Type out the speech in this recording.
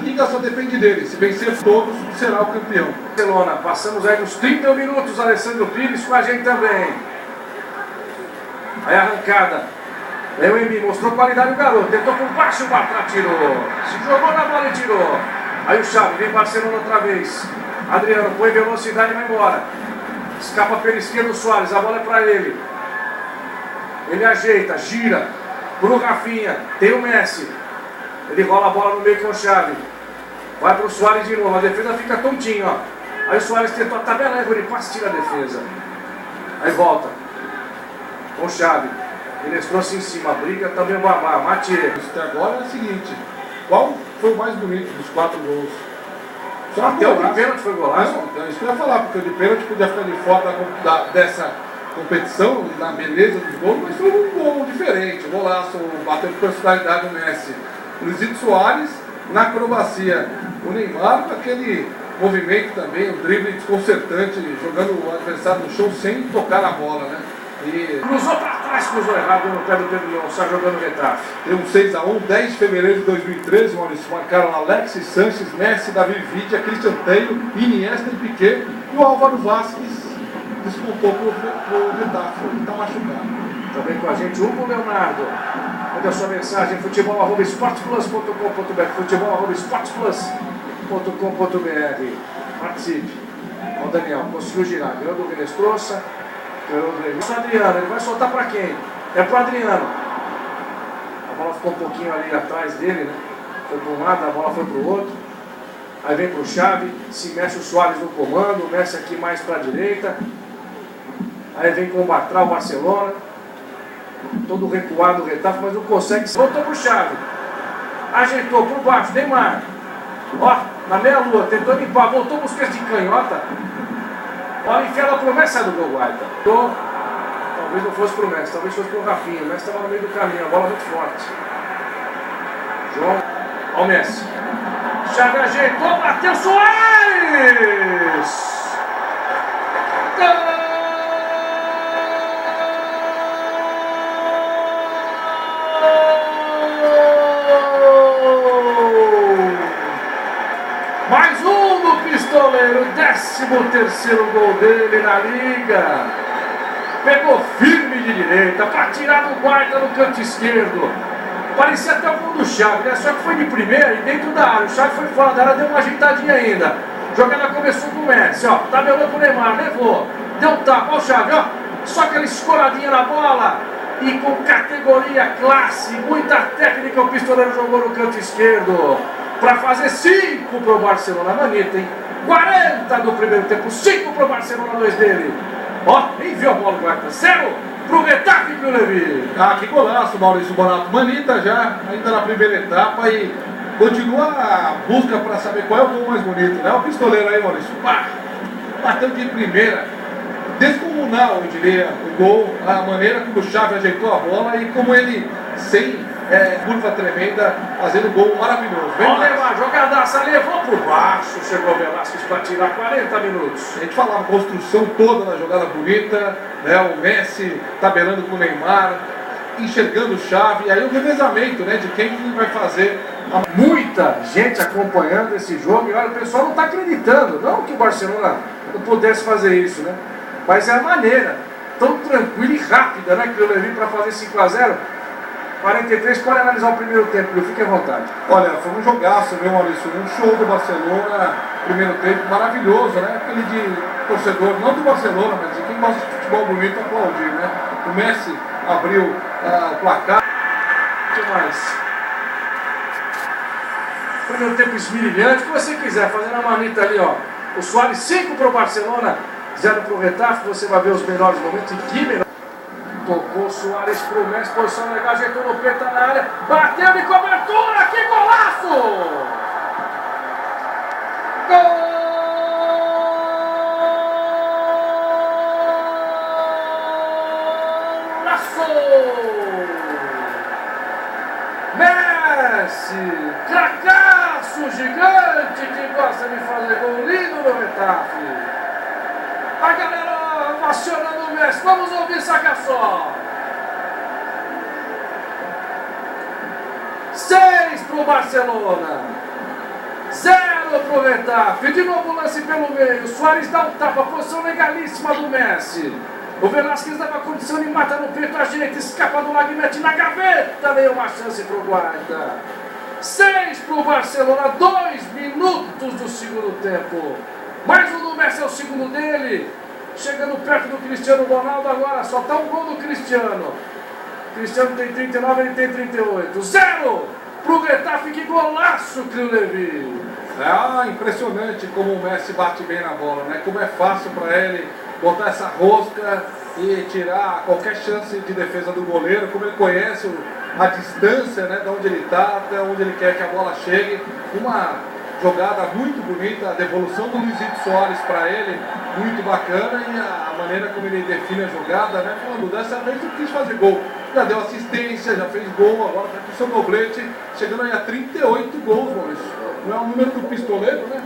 Liga só depende dele. Se vencer todos, será o campeão. Barcelona, passamos aí nos 30 minutos. Alessandro Pires com a gente também. Aí a arrancada. Aí o Embi mostrou qualidade o garoto. Tentou por baixo, o Bartra tirou. Se jogou na bola e tirou. Aí o Xavi, vem Barcelona outra vez. Adriano põe velocidade e vai embora. Escapa pela esquerda o Soares, a bola é pra ele. Ele ajeita, gira. Pro Rafinha, tem o Messi. Ele rola a bola no meio com o Xavi. Vai pro Soares de novo, a defesa fica tontinha, ó. Aí o Soares tentou a tabela, ele passa e tira a defesa. Aí volta. Com o Xavi. Ele trouxe em cima, briga também o Babá, Mathieu. Até agora é o seguinte, qual foi o mais bonito dos 4 gols? Só até o de pênalti foi golaço. Não, isso que eu ia falar, porque o de pênalti podia ficar de fora dessa competição, da beleza dos gols, mas foi um gol diferente, um golaço, bateu com personalidade o Messi. O Luizito Soares na acrobacia, o Neymar com aquele movimento também, o drible desconcertante, jogando o adversário no chão sem tocar a bola, né? E cruzou pra trás, cruzou errado no pé do Pedro Leão, só jogando o Getafe. Deu um 6-1, 10 de fevereiro de 2013, Maurício, marcaram Alexis Sanches, Messi, Davi Villa, Cristian Tello, Iniesta e Piquet, e o Álvaro Vasquez descontou pro Getafe, ele está machucado. Também com a gente, Hugo Leonardo. Manda a sua mensagem, futebol@esporteplus.com.br, futebol@esporteplus.com.br. Participe. Ó, o Daniel, conseguiu girar, ganhou do Menestrosa. Isso, Adriano, ele vai soltar para quem? É pro Adriano. A bola ficou um pouquinho ali atrás dele, né? Foi para um lado, a bola foi para o outro. Aí vem pro Xavi, se mexe o Soares no comando, o Messi aqui mais para a direita. Aí vem com o Bartra, o Barcelona. Todo recuado o Getafe, mas não consegue. Voltou pro Xavi. Ajeitou por baixo, Neymar. Ó, na meia-lua, tentou limpar, voltou buscando de canhota. Olha, enfia a promessa do gol, Guaita. Talvez não fosse pro Messi, talvez fosse pro Rafinha. O Messi estava no meio do caminho, a bola muito forte. João, olha o Messi. Xavi ajeitou, bateu Soares! Gol! Mais um do pistoleiro, 13º gol dele na liga. Pegou firme de direita para tirar do guarda no canto esquerdo. Parecia até o gol do Xavi, né? Só que foi de primeira e dentro da área. O Xavi foi fora da área, deu uma ajeitadinha ainda. Jogada começou com o Messi, ó. Tabelou pro Neymar, levou. Deu um tapa, ó o Xavi, ó. Só aquela escoradinha na bola. E com categoria, classe, muita técnica, o pistoleiro jogou no canto esquerdo. Para fazer 5 pro Barcelona, manita, hein? 40 do primeiro tempo, 5 pro Barcelona, 2 dele. Ó, nem viu a bola do Guarda. 0 pro Getafe e pro Levi. Ah, que golaço, Maurício Bonato. Manita já, ainda na primeira etapa e continua a busca para saber qual é o gol mais bonito, né? O pistoleiro aí, Maurício. Pá, bateu de primeira. Descomunal, eu diria, o gol, a maneira como o Xavi ajeitou a bola e como ele, sem curva tremenda, fazendo um gol maravilhoso. Vamos levar, jogadaça, levou por baixo, chegou o Velasquez para tirar 40 minutos. A gente falava construção toda na jogada bonita, né? O Messi tabelando com o Neymar, enxergando o Xavi, e aí o revezamento, né, de quem vai fazer. Muita gente acompanhando esse jogo e olha, o pessoal não está acreditando, não que o Barcelona não pudesse fazer isso, né? Mas é a maneira tão tranquila e rápida, né, que eu levei para fazer 5-0. 43, pode analisar o primeiro tempo, fique à vontade. Olha, foi um jogaço, meu Maurício, um show do Barcelona, primeiro tempo maravilhoso, né? Aquele de torcedor, não do Barcelona, mas de quem gosta de futebol bonito aplaudir, né? O Messi abriu o placar. O que mais? Primeiro tempo esmirilhante, o que você quiser, fazendo a manita ali, ó. O Soares 5 para o Barcelona, 0 para o Getafe, você vai ver os melhores momentos. Que melhor. Tocou Soares pro Messi, posição legal, ajeitou no peito, tá na área, bateu de cobertura, que golaço! Golaço! Messi, cracaço gigante que gosta de fazer gol lindo no Getafe. A galera acionando o Messi, vamos ouvir, saca só. 6 pro Barcelona. aproveitar. De novo o lance pelo meio. O Suárez dá um tapa, posição legalíssima do Messi. O Velasquez dava condição e mata no peito, ajeita, escapa do lado e mete na gaveta. Nenhuma chance pro guarda. 6 pro Barcelona, 2 minutos do segundo tempo. Mais um do Messi é o segundo dele. Chegando perto do Cristiano Ronaldo agora. Só tá um gol do Cristiano. Cristiano tem 39, ele tem 38. 0 pro Getafe, que golaço, Crio Levi. Impressionante como o Messi bate bem na bola, né? Como é fácil para ele botar essa rosca e tirar qualquer chance de defesa do goleiro, como ele conhece a distância, né, de onde ele está, até onde ele quer que a bola chegue. Uma jogada muito bonita, a devolução do Luizito Soares para ele, muito bacana, e a maneira como ele define a jogada, né, falando, dessa vez eu quis fazer gol. Já deu assistência, já fez gol, agora está com o seu doblete, chegando aí a 38 gols, Maurício. Não é o número do pistoleiro, né?